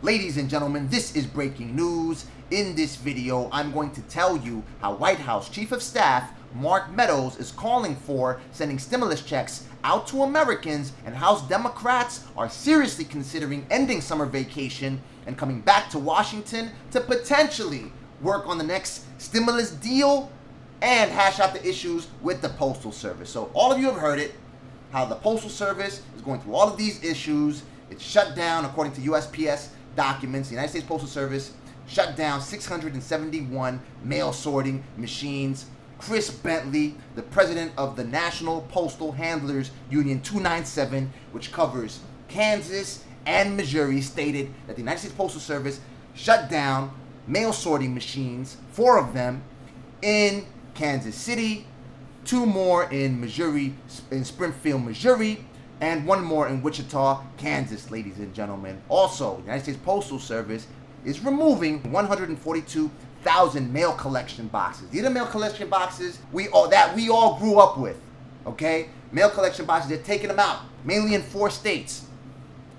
Ladies and gentlemen, this is breaking news. In this video, I'm going to tell you how White House Chief of Staff Mark Meadows is calling for sending stimulus checks out to Americans, and House Democrats are seriously considering ending summer vacation and coming back to Washington to potentially work on the next stimulus deal and hash out the issues with the Postal Service. So all of you have heard it, how the Postal Service is going through all of these issues. It's shut down, according to USPS documents. The United States Postal Service shut down 671 mail sorting machines. Chris Bentley, the president of the National Postal Handlers Union 297, which covers Kansas and Missouri, stated that the United States Postal Service shut down mail sorting machines, 4 of them in Kansas City, 2 more in Missouri, in Springfield, Missouri, and 1 more in Wichita, Kansas, ladies and gentlemen. Also, the United States Postal Service is removing 142,000 mail collection boxes. These are mail collection boxes we all grew up with, okay? Mail collection boxes, they're taking them out, mainly in 4 states: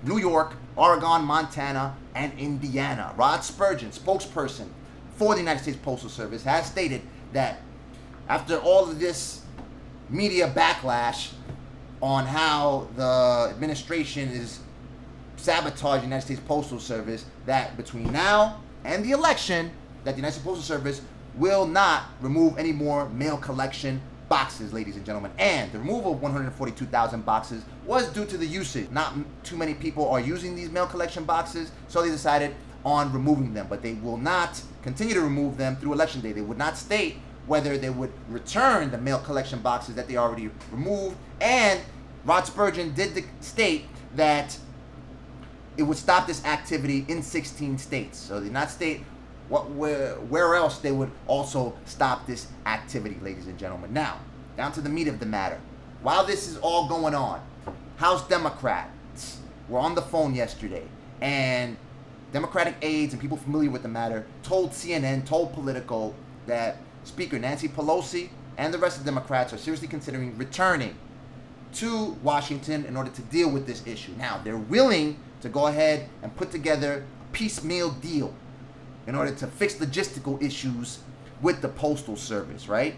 New York, Oregon, Montana, and Indiana. Rod Spurgeon, spokesperson for the United States Postal Service, has stated that after all of this media backlash on how the administration is sabotaging the United States Postal Service, that between now and the election, that the United States Postal Service will not remove any more mail collection boxes, ladies and gentlemen. And the removal of 142,000 boxes was due to the usage. Not too many people are using these mail collection boxes, so they decided on removing them. But they will not continue to remove them through Election Day. They would not state whether they would return the mail collection boxes that they already removed. And Rod Spurgeon did state that it would stop this activity in 16 states. So they did not state where else they would also stop this activity, ladies and gentlemen. Now, down to the meat of the matter. While this is all going on, House Democrats were on the phone yesterday, and Democratic aides and people familiar with the matter told CNN, told Politico, that Speaker Nancy Pelosi and the rest of the Democrats are seriously considering returning to Washington in order to deal with this issue. Now, they're willing to go ahead and put together a piecemeal deal in order to fix logistical issues with the Postal Service, right?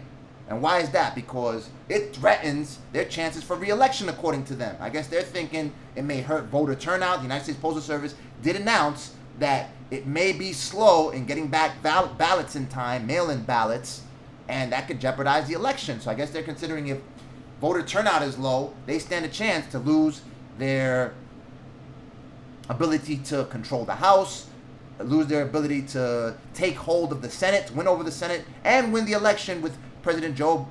And why is that? Because it threatens their chances for re-election, according to them. I guess they're thinking it may hurt voter turnout. The United States Postal Service did announce that it may be slow in getting back ballots in time, mail-in ballots, and that could jeopardize the election. So I guess they're considering, if voter turnout is low, they stand a chance to lose their ability to control the House, lose their ability to take hold of the Senate, win over the Senate, and win the election with presidential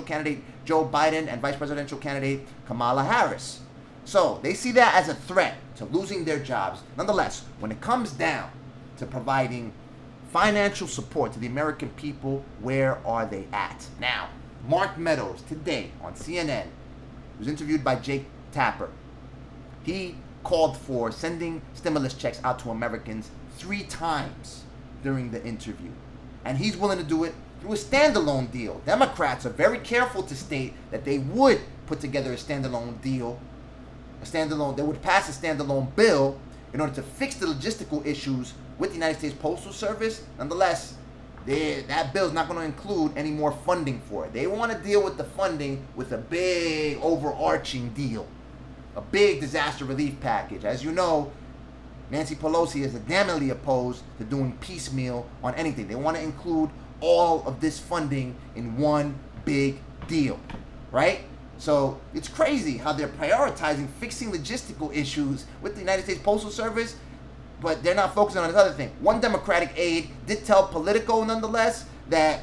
candidate Joe Biden and vice presidential candidate Kamala Harris. So they see that as a threat to losing their jobs. Nonetheless, when it comes down to providing financial support to the American people, where are they at? Now, Mark Meadows today on CNN was interviewed by Jake Tapper. He called for sending stimulus checks out to Americans 3 times during the interview. And he's willing to do it through a standalone deal. Democrats are very careful to state that they would put together a standalone deal. They would pass a standalone bill in order to fix the logistical issues with the United States Postal Service. Nonetheless, that bill is not going to include any more funding for it. They want to deal with the funding with a big overarching deal, a big disaster relief package. As you know, Nancy Pelosi is adamantly opposed to doing piecemeal on anything. They want to include all of this funding in one big deal, right? So it's crazy how they're prioritizing fixing logistical issues with the United States Postal Service, but they're not focusing on this other thing. One Democratic aide did tell Politico, nonetheless, that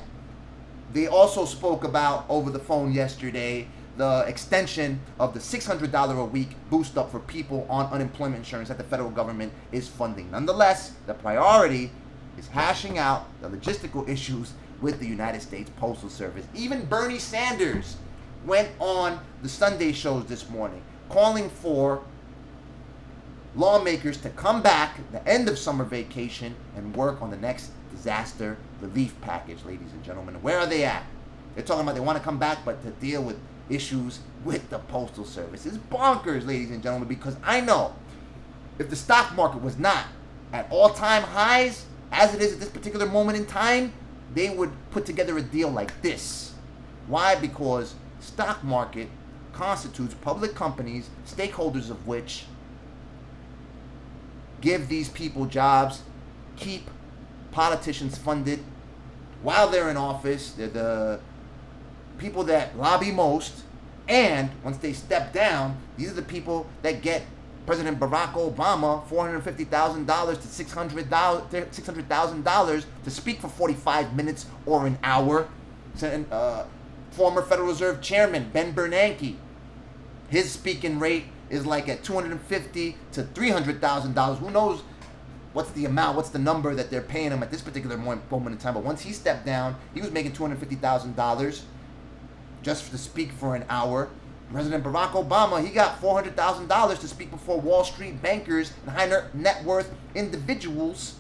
they also spoke about over the phone yesterday the extension of the $600 a week boost up for people on unemployment insurance that the federal government is funding. Nonetheless, the priority is hashing out the logistical issues with the United States Postal Service. Even Bernie Sanders went on the Sunday shows this morning calling for lawmakers to come back at the end of summer vacation and work on the next disaster relief package, ladies and gentlemen. Where are they at? They're talking about they want to come back, but to deal with issues with the Postal Service. It's bonkers, ladies and gentlemen, because I know if the stock market was not at all-time highs, as it is at this particular moment in time, they would put together a deal like this. Why? Because stock market constitutes public companies, stakeholders of which give these people jobs, keep politicians funded while they're in office. They're the people that lobby most, and once they step down, these are the people that get President Barack Obama $450,000 to $600,000 to speak for 45 minutes or an hour. Former Federal Reserve Chairman Ben Bernanke, his speaking rate is like at $250,000 to $300,000. Who knows what's the amount, what's the number that they're paying him at this particular moment in time. But once he stepped down, he was making $250,000 just to speak for an hour. President Barack Obama, he got $400,000 to speak before Wall Street bankers and high net worth individuals,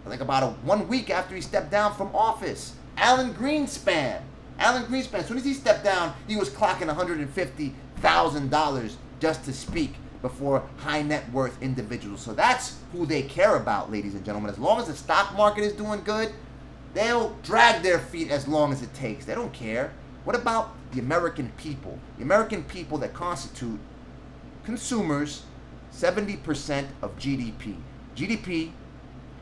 like about 1 week after he stepped down from office. Alan Greenspan, as soon as he stepped down, he was clocking $150,000 just to speak before high net worth individuals. So that's who they care about, ladies and gentlemen. As long as the stock market is doing good, they'll drag their feet as long as it takes. They don't care. What about the American people? The American people that constitute consumers 70% of GDP. GDP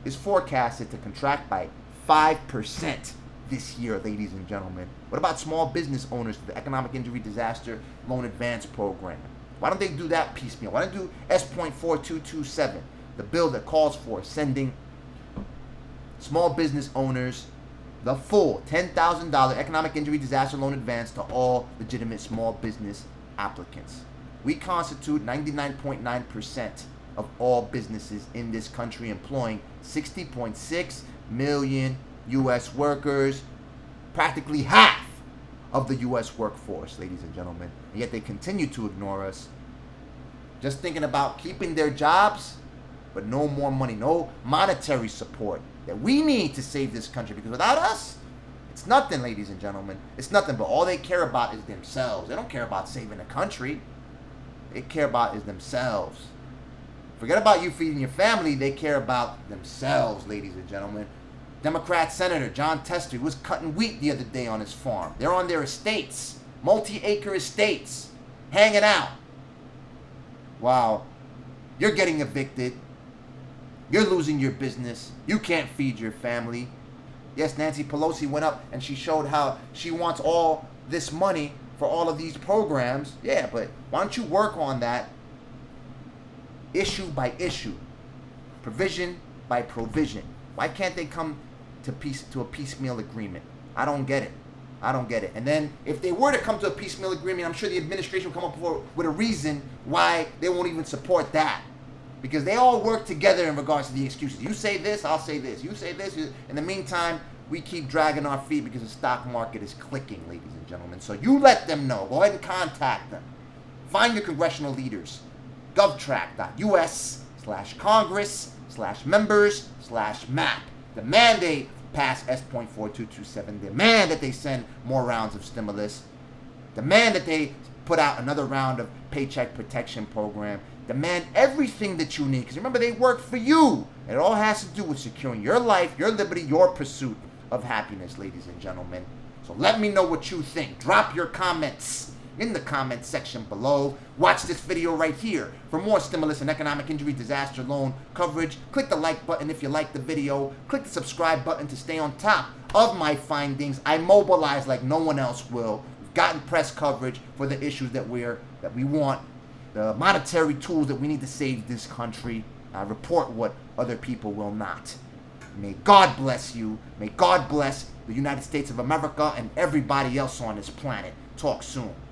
is forecasted to contract by 5% this year, ladies and gentlemen. What about small business owners for the Economic Injury Disaster Loan Advance Program? Why don't they do that piecemeal? Why don't they do S.4227, the bill that calls for sending small business owners the full $10,000 Economic Injury Disaster Loan Advance to all legitimate small business applicants? We constitute 99.9% of all businesses in this country, employing 60.6 million U.S. workers, practically half of the U.S. workforce, ladies and gentlemen. And yet they continue to ignore us, just thinking about keeping their jobs, but no more money, no monetary support that we need to save this country, because without us, it's nothing, ladies and gentlemen. It's nothing, but all they care about is themselves. They don't care about saving the country. They care about is themselves. Forget about you feeding your family. They care about themselves, ladies and gentlemen. Democrat Senator John Tester was cutting wheat the other day on his farm. They're on their estates, multi-acre estates, hanging out. Wow, you're getting evicted. You're losing your business. You can't feed your family. Yes, Nancy Pelosi went up and she showed how she wants all this money for all of these programs. Yeah, but why don't you work on that issue by issue, provision by provision? Why can't they come to a piecemeal agreement? I don't get it. And then if they were to come to a piecemeal agreement, I'm sure the administration will come up with a reason why they won't even support that. Because they all work together in regards to the excuses. You say this, I'll say this. You say this. In the meantime, we keep dragging our feet because the stock market is clicking, ladies and gentlemen. So you let them know. Go ahead and contact them. Find your congressional leaders. govtrack.us/congress/members/map. Demand they pass S.4227. Demand that they send more rounds of stimulus. Demand that they put out another round of paycheck protection program. Demand everything that you need. Because remember, they work for you. And it all has to do with securing your life, your liberty, your pursuit of happiness, ladies and gentlemen. So let me know what you think. Drop your comments in the comment section below. Watch this video right here for more stimulus and economic injury disaster loan coverage. Click the like button if you like the video. Click the subscribe button to stay on top of my findings. I mobilize like no one else will. We've gotten press coverage for the issues that we want, the monetary tools that we need to save this country. I report what other people will not. May God bless you. May God bless the United States of America and everybody else on this planet. Talk soon.